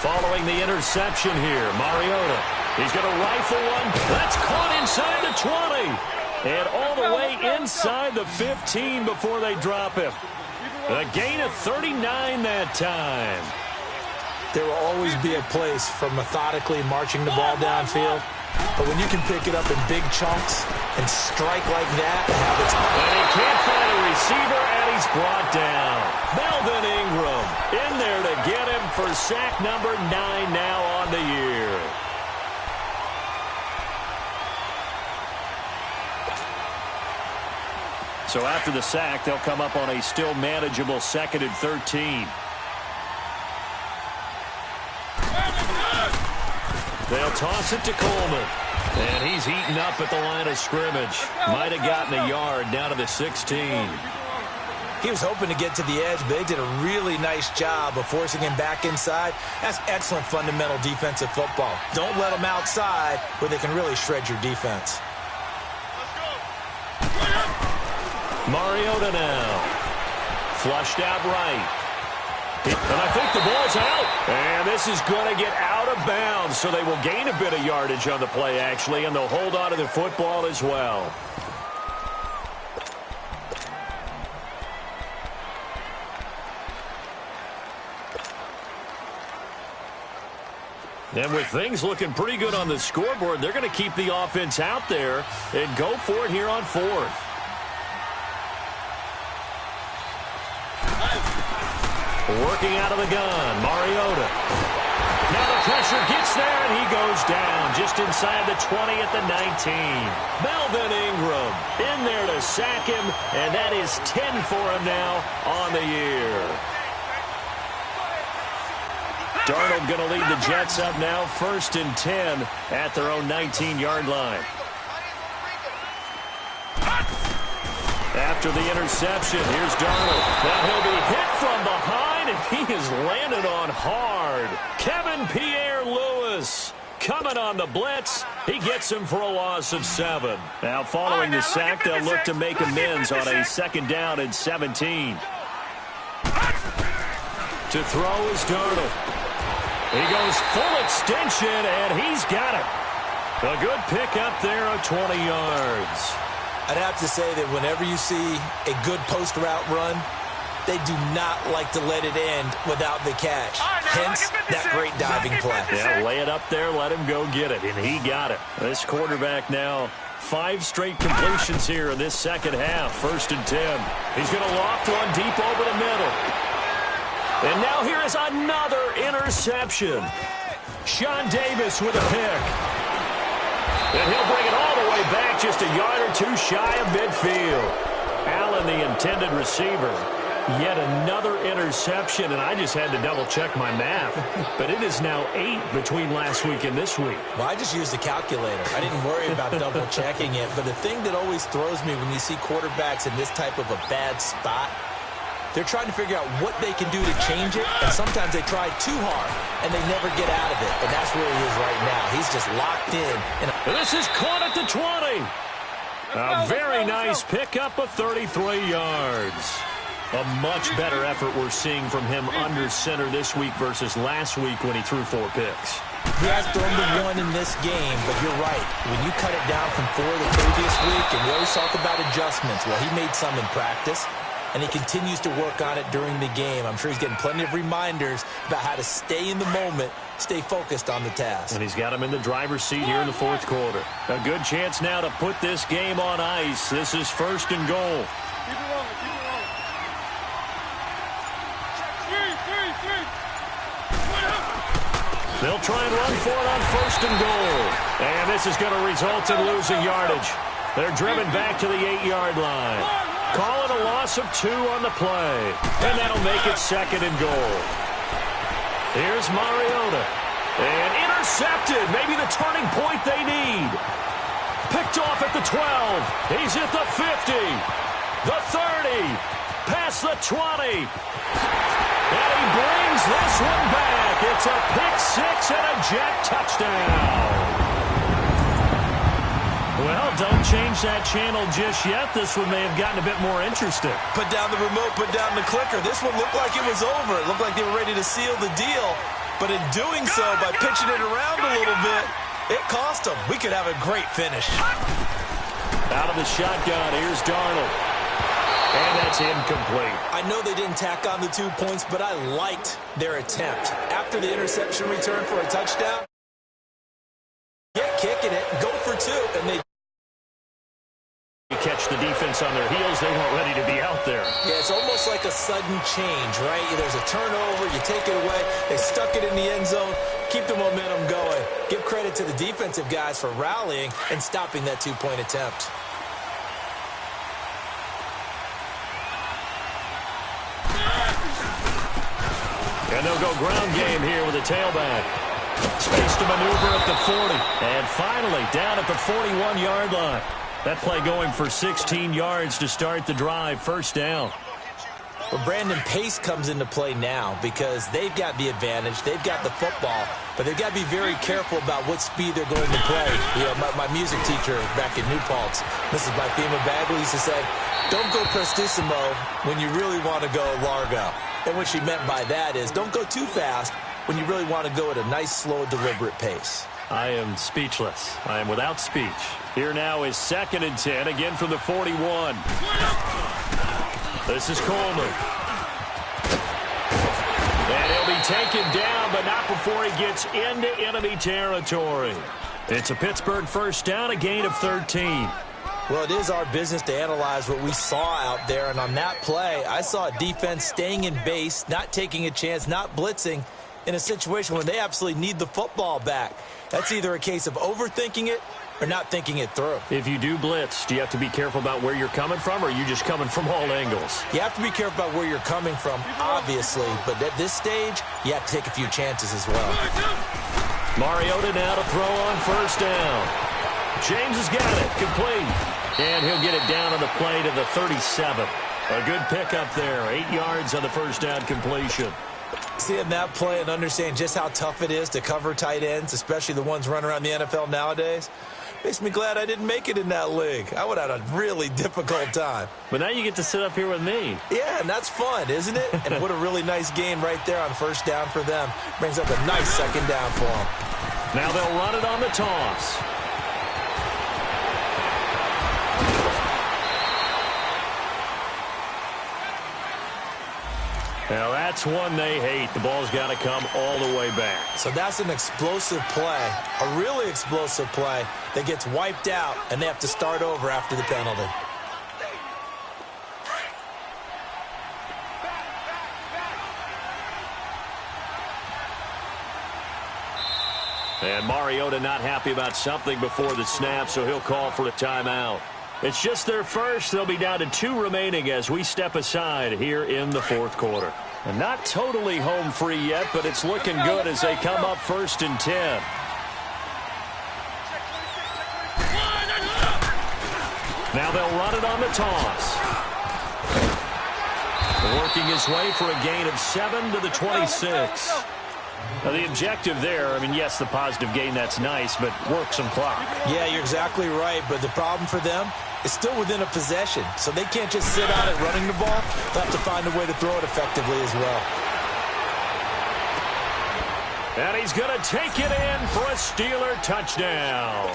Speaker 3: Following the interception here, Mariota. He's going to rifle one. That's caught inside the 20. And all the way inside the 15 before they drop him. A gain of 39 that time.
Speaker 4: There will always be a place for methodically marching the ball downfield But when you can pick it up in big chunks and strike like that,
Speaker 3: and he can't find a receiver, and he's brought down. Melvin Ingram in there to get him for sack number 9 now on the year. So after the sack, they'll come up on a still manageable 2nd and 13. They'll toss it to Coleman. And he's eaten up at the line of scrimmage. Might have gotten a yard down to the 16.
Speaker 4: He was hoping to get to the edge, but they did a really nice job of forcing him back inside. That's excellent fundamental defensive football. Don't let them outside where they can really shred your defense.
Speaker 3: Mariota now. Flushed out right. And I think the ball's out. And this is going to get out of bounds, so they will gain a bit of yardage on the play, actually, and they'll hold on to the football as well. And with things looking pretty good on the scoreboard, they're going to keep the offense out there and go for it here on 4th. Working out of the gun, Mariota. Now the pressure gets there, and he goes down just inside the 20 at the 19. Melvin Ingram in there to sack him, and that is 10 for him now on the year. Darnold going to lead the Jets up now, 1st and 10 at their own 19-yard line. After the interception, here's Darnold. Now he'll be hit from behind, and he is landed on hard. Kevin Pierre-Louis coming on the blitz. He gets him for a loss of 7. Now following the sack, they'll look to make amends on a 2nd down and 17. To throw is Darnold. He goes full extension, and he's got it. A good pick up there of 20 yards.
Speaker 4: I'd have to say that whenever you see a good post route run, they do not like to let it end without the catch. Hence, that great diving play.
Speaker 3: Yeah, lay it up there, let him go get it, and he got it. This quarterback now, 5 straight completions here in this 2nd half, 1st and 10. He's going to loft one deep over the middle. And now here is another interception. Sean Davis with a pick. And he'll bring it all the way back just a yard or 2 shy of midfield. Allen, the intended receiver. Yet another interception, and I just had to double-check my math. But it is now 8 between last week and this week.
Speaker 4: Well, I just used the calculator. I didn't worry about double-checking it. But the thing that always throws me when you see quarterbacks in this type of a bad spot, they're trying to figure out what they can do to change it, and sometimes they try too hard, and they never get out of it, and that's where he is right now. He's just locked in.
Speaker 3: This is caught at the 20. A very nice pickup of 33 yards. A much better effort we're seeing from him under center this week versus last week when he threw 4 picks.
Speaker 4: He has thrown the 1 in this game, but you're right. When you cut it down from 4 the previous week, and we always talk about adjustments, well, he made some in practice, and he continues to work on it during the game. I'm sure he's getting plenty of reminders about how to stay in the moment, stay focused on the task.
Speaker 3: And he's got him in the driver's seat here in the 4th quarter. A good chance now to put this game on ice. This is 1st and goal.
Speaker 5: Keep it rolling, keep it rolling. 3.
Speaker 3: They'll try and run for it on 1st and goal. And this is going to result in losing yardage. They're driven back to the 8-yard line. Calling a loss of 2 on the play. And that'll make it 2nd and goal. Here's Mariota. And intercepted. Maybe the turning point they need. Picked off at the 12. He's at the 50. The 30. Past the 20. And he brings this one back. It's a pick-6 and a jet touchdown. Well, don't change that channel just yet. This one may have gotten a bit more interesting.
Speaker 4: Put down the remote, put down the clicker. This one looked like it was over. It looked like they were ready to seal the deal. But in doing so, by pitching it around a little bit, it cost them. We could have a great finish.
Speaker 3: Out of the shotgun, here's Darnold. And that's incomplete.
Speaker 4: I know they didn't tack on the 2 points, but I liked their attempt. After the interception return for a touchdown, get kicking it, go for two, and they
Speaker 3: catch the defense on their heels. They weren't ready to be out there.
Speaker 4: Yeah, it's almost like a sudden change, right? There's a turnover, you take it away, they stuck it in the end zone, keep the momentum going. Give credit to the defensive guys for rallying and stopping that two-point attempt.
Speaker 3: And they'll go ground game here with a tailback. Space to maneuver at the 40. And finally, down at the 41-yard line. That play going for 16 yards to start the drive. First down.
Speaker 4: Well, Brandon, pace comes into play now because they've got the advantage. They've got the football, but they've got to be very careful about what speed they're going to play. You know, my music teacher back in New Paltz, Mrs. Bythema Bagley, used to say, don't go prestissimo when you really want to go largo. And what she meant by that is don't go too fast when you really want to go at a nice, slow, deliberate pace.
Speaker 3: I am speechless. I am without speech. Here now is 2nd and 10, again from the 41. This is Coleman. And he'll be taken down, but not before he gets into enemy territory. It's a Pittsburgh first down, a gain of 13.
Speaker 4: Well, it is our business to analyze what we saw out there, and on that play, I saw a defense staying in base, not taking a chance, not blitzing in a situation where they absolutely need the football back. That's either a case of overthinking it or not thinking it through.
Speaker 3: If you do blitz, do you have to be careful about where you're coming from, or are you just coming from all angles?
Speaker 4: You have to be careful about where you're coming from, obviously, but at this stage, you have to take a few chances as well.
Speaker 3: Mariota now to throw on first down. James has got it, complete. And he'll get it down on the play to the 37. A good pickup there, 8 yards on the first down completion.
Speaker 4: Seeing that play and understand just how tough it is to cover tight ends, especially the ones running around the NFL nowadays, makes me glad I didn't make it in that league. I would have had a really difficult time.
Speaker 3: But now you get to sit up here with me.
Speaker 4: Yeah, and that's fun, isn't it? And what a really nice game right there on first down for them. Brings up a nice second down for them.
Speaker 3: Now they'll run it on the toss. Now that's one they hate. The ball's got to come all the way back.
Speaker 4: So that's an explosive play, a really explosive play that gets wiped out, and they have to start over after the penalty.
Speaker 3: And Mariota not happy about something before the snap, so he'll call for a timeout. It's just their first. They'll be down to 2 remaining as we step aside here in the 4th quarter. And not totally home free yet, but it's looking good as they come up 1st and 10. Now they'll run it on the toss. Working his way for a gain of 7 to the 26. Now the objective there, I mean, yes, the positive gain, that's nice, but work some clock.
Speaker 4: Yeah, you're exactly right, but the problem for them is still within a possession, so they can't just sit out at running the ball. They'll have to find a way to throw it effectively as well.
Speaker 3: And he's going to take it in for a Steeler touchdown.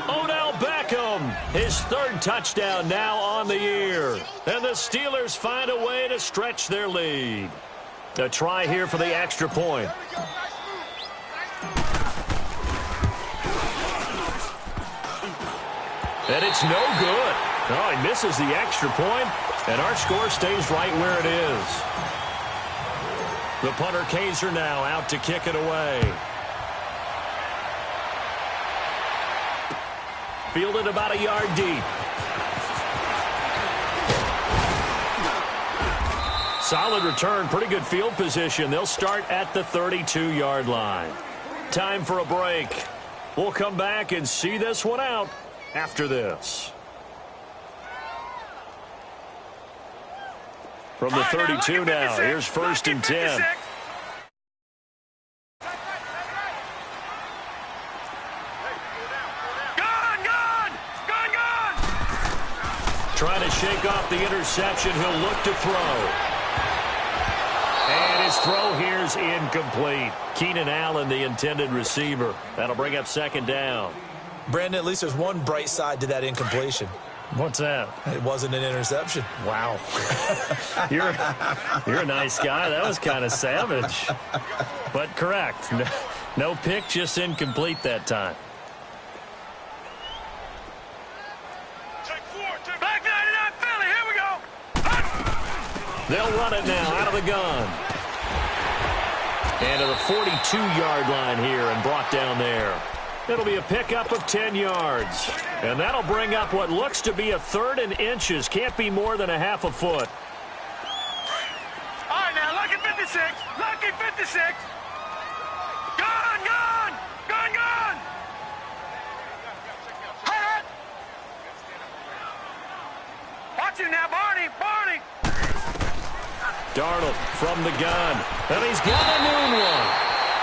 Speaker 3: Odell Beckham, his 3rd touchdown now on the year. And the Steelers find a way to stretch their lead. A try here for the extra point. And it's no good. Oh, he misses the extra point, and our score stays right where it is. The punter Kaiser now out to kick it away. Fielded about a yard deep. Solid return, pretty good field position. They'll start at the 32-yard line. Time for a break. We'll come back and see this one out after this. From the 32 now, here's 1st and 10. Trying to shake off the interception. He'll look to throw. And his throw here's incomplete. Keenan Allen, the intended receiver. That'll bring up 2nd down.
Speaker 4: Brandon, at least there's one bright side to that incompletion.
Speaker 3: What's that?
Speaker 4: It wasn't an interception.
Speaker 3: Wow. You're a nice guy. That was kind of savage. But correct. No pick, just incomplete that time. They'll run it now out of the gun. And to the 42-yard line here and brought down there. It'll be a pickup of 10 yards. And that'll bring up what looks to be a 3rd and inches. Can't be more than a half a foot.
Speaker 5: All right, now, lucky 56. Lucky 56. Gone, gone. Gone, gone. Hit it. Watch him now, Barney. Barney.
Speaker 3: Darnold from the gun. And he's got a noon one.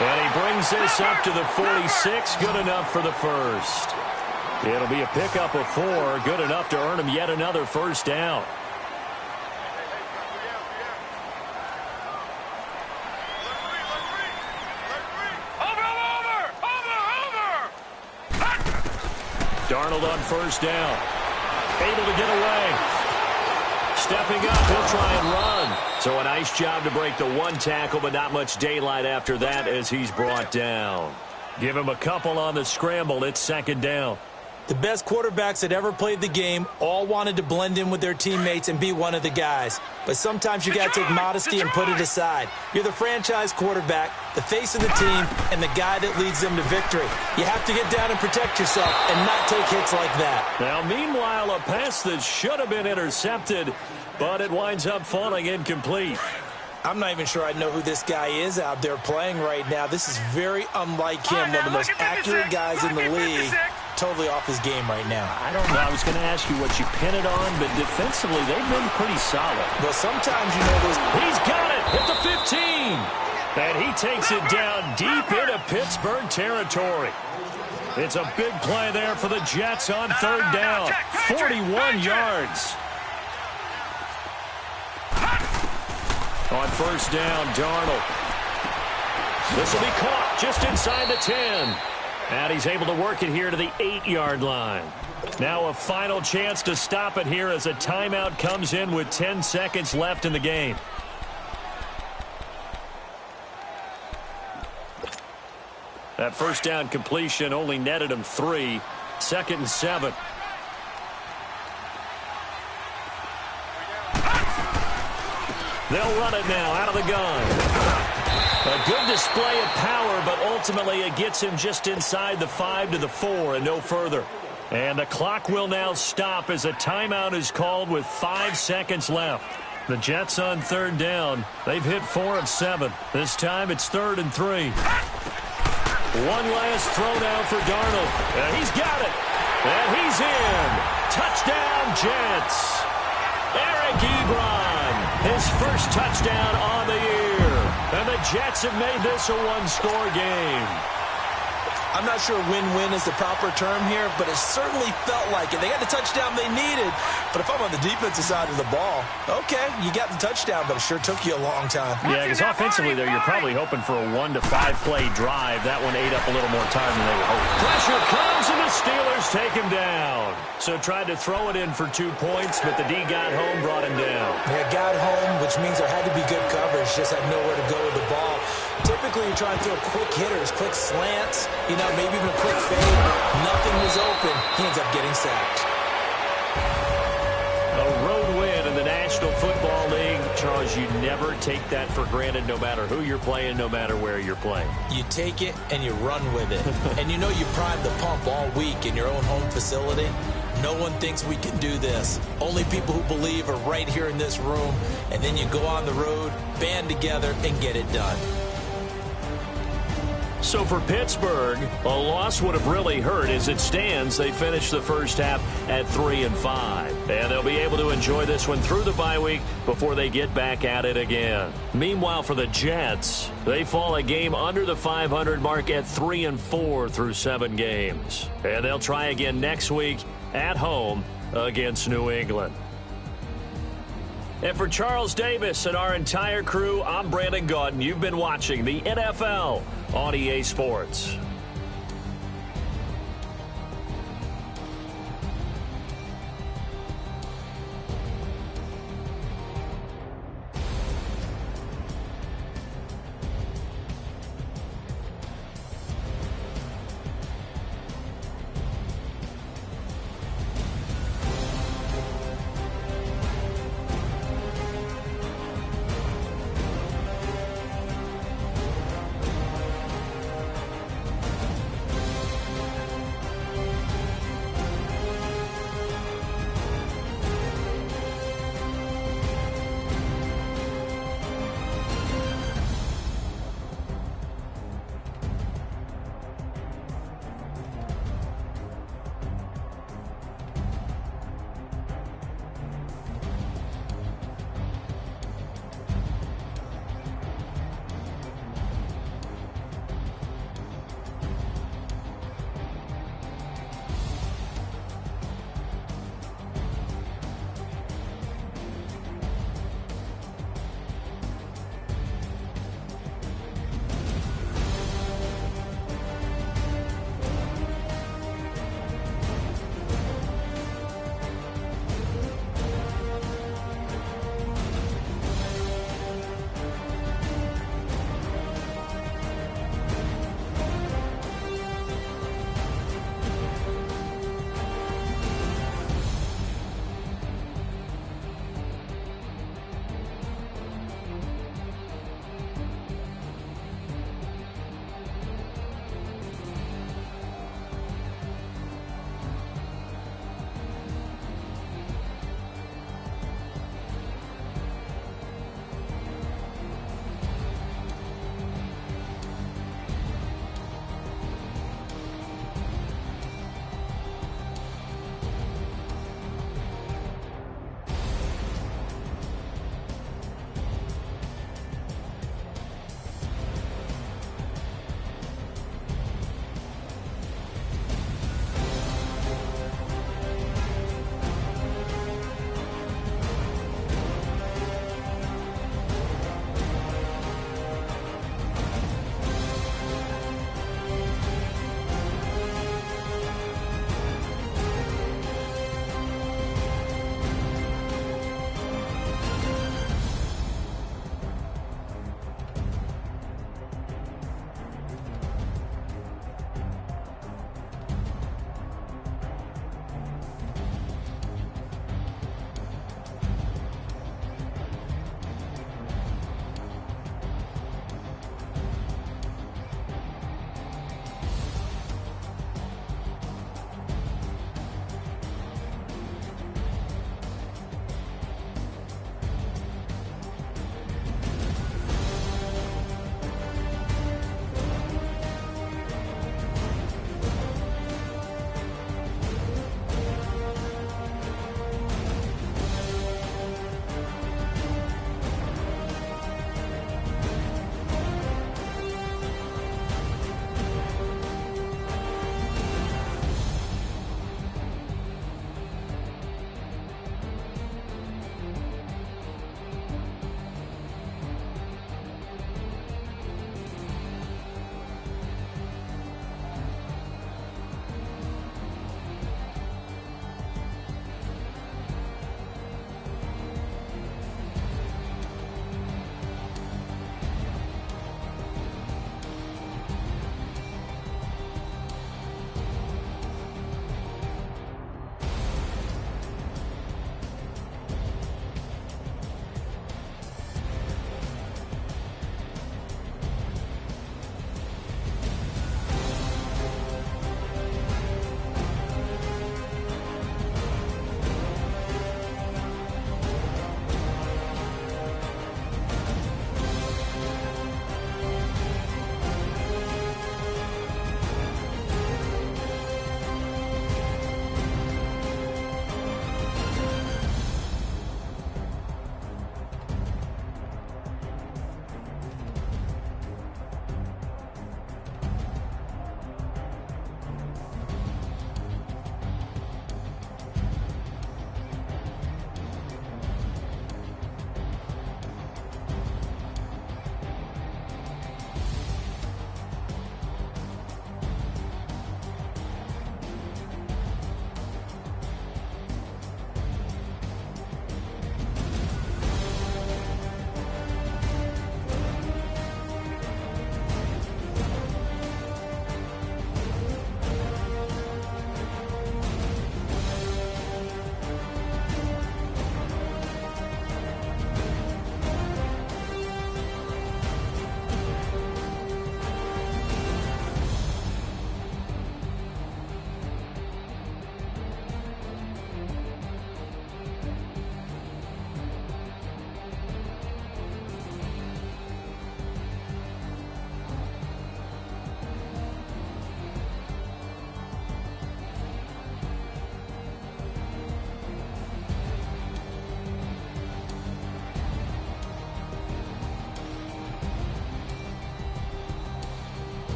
Speaker 3: And he brings this up to the 46. Good enough for the first. It'll be a pickup of 4. Good enough to earn him yet another first down. Darnold on first down. Able to get away. Stepping up, he'll try and run. So a nice job to break the 1 tackle, but not much daylight after that as he's brought down. Give him a couple on the scramble. It's 2nd down.
Speaker 4: The best quarterbacks that ever played the game all wanted to blend in with their teammates and be one of the guys. But sometimes you got to take modesty and put it aside. You're the franchise quarterback, the face of the team, and the guy that leads them to victory. You have to get down and protect yourself and not take hits like that.
Speaker 3: Now, meanwhile, a pass that should have been intercepted, but it winds up falling incomplete.
Speaker 4: I'm not even sure I know who this guy is out there playing right now. This is very unlike him, one of the most accurate guys in the league. Totally off his game right now.
Speaker 3: I don't know. I was going to ask you what you pin it on, but defensively, they've been pretty solid.
Speaker 4: Well, sometimes, you know, those...
Speaker 3: He's got it at the 15. And he takes it down deep into Pittsburgh territory. It's a big play there for the Jets on 3rd down. 41 yards. On first down, Darnold. This will be caught just inside the 10. And he's able to work it here to the 8-yard line. Now a final chance to stop it here as a timeout comes in with 10 seconds left in the game. That first down completion only netted him 3. 2nd and 7. They'll run it now out of the gun. A good display of power, but ultimately it gets him just inside the 5 to the 4 and no further. And the clock will now stop as a timeout is called with 5 seconds left. The Jets on 3rd down. They've hit 4 of 7. This time it's 3rd and 3. One last throw now for Darnold. And he's got it. And he's in. Touchdown, Jets. Eric Ebron, his first touchdown on the year. And the Jets have made this a 1-score game.
Speaker 4: I'm not sure win-win is the proper term here, but it certainly felt like it. They got the touchdown they needed, but if I'm on the defensive side of the ball, okay, you got the touchdown, but it sure took you a long time.
Speaker 3: Yeah, because offensively there, you're probably hoping for a 1 to 5 play drive. That one ate up a little more time than they were hoping. Pressure comes, and the Steelers take him down. So tried to throw it in for 2 points, but the D got home, brought him down.
Speaker 4: Yeah, got home, which means there had to be good coverage, just had nowhere to go with the ball. Typically, you're trying to throw quick hitters, quick slants, you know, maybe even a quick fade. Nothing was open. He ends up getting sacked.
Speaker 3: A road win in the National Football League. Charles, you never take that for granted no matter who you're playing, no matter where you're playing.
Speaker 4: You take it and you run with it. And you know you primed the pump all week in your own home facility. No one thinks we can do this. Only people who believe are right here in this room. And then you go on the road, band together, and get it done.
Speaker 3: So for Pittsburgh, a loss would have really hurt. As it stands, they finished the first half at 3-5. And they'll be able to enjoy this one through the bye week before they get back at it again. Meanwhile, for the Jets, they fall a game under the 500 mark at 3-4 through 7 games. And they'll try again next week at home against New England. And for Charles Davis and our entire crew, I'm Brandon Gaudin. You've been watching the NFL on EA Sports.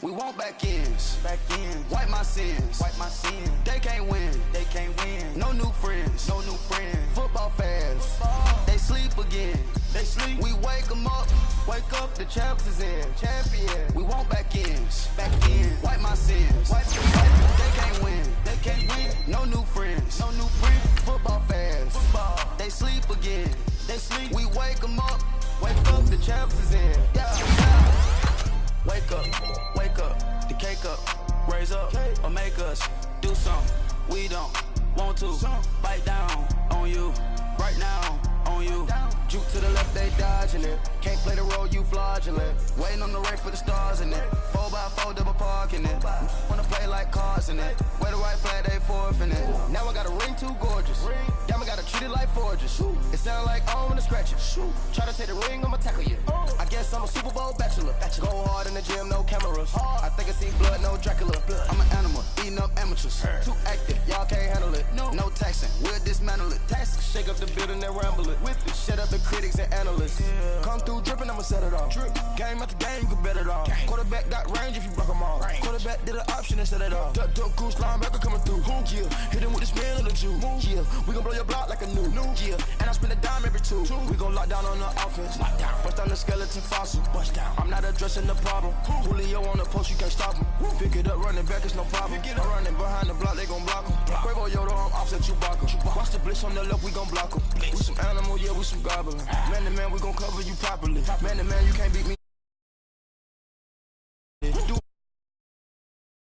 Speaker 1: We want back ends. Wipe my sins. They can't win. No new friends. Football fans. They sleep again. We wake them up. Wake up, the champs is in. Champion. We want back ends. Wipe my sins. They can't win. No new friends. Football fans. They sleep again. We wake them up. Wake up, the champs is in. Yeah. Wake up, the cake up, raise up, or make us do something we don't want to. Bite down on you, right now on you. Juke to the left, they dodging it. Can't play the role, you fraudulent. Waiting on the race for the stars in it. 4x4 double parking it. Wanna play like cars in it. Wear the white flag, they forfeit it. Now I got a ring too gorgeous. Damn, I gotta treat it like forges. It sound like I wanna scratch it. Try to take the ring, I'ma tackle you. I guess I'm a Super Bowl bachelor. Go hard in the gym, no cameras. I think I see blood, no Dracula. I'm an animal, eating up amateurs. Too active, y'all can't handle it. No taxing, we'll dismantle it. Shake up the building and ramble it. With it, shut up the critics and analysts. Come through dripping, I'ma set it off. Game after game, you can bet it off. Quarterback got range if you block them off. Quarterback did an option and set it off. Duck goose linebacker coming through. Yeah, hit him with the spin of the Jew. Yeah, we gon' blow your block like a new. Yeah, and I spend a dime every two. We gon' lock down on the offense. Bust down the skeleton fossil. I'm not addressing the problem. Julio on the post, you can't stop him. Pick it up, running back, it's no problem. I'm running behind the block, they gon' block him. Quavo Yoda, I'm offset Chewbacca. Watch the blitz on the left, we gon' block him. We some animal, yeah, we some goblin. Man to man, we gon' cover you properly. Man to man, you can't beat me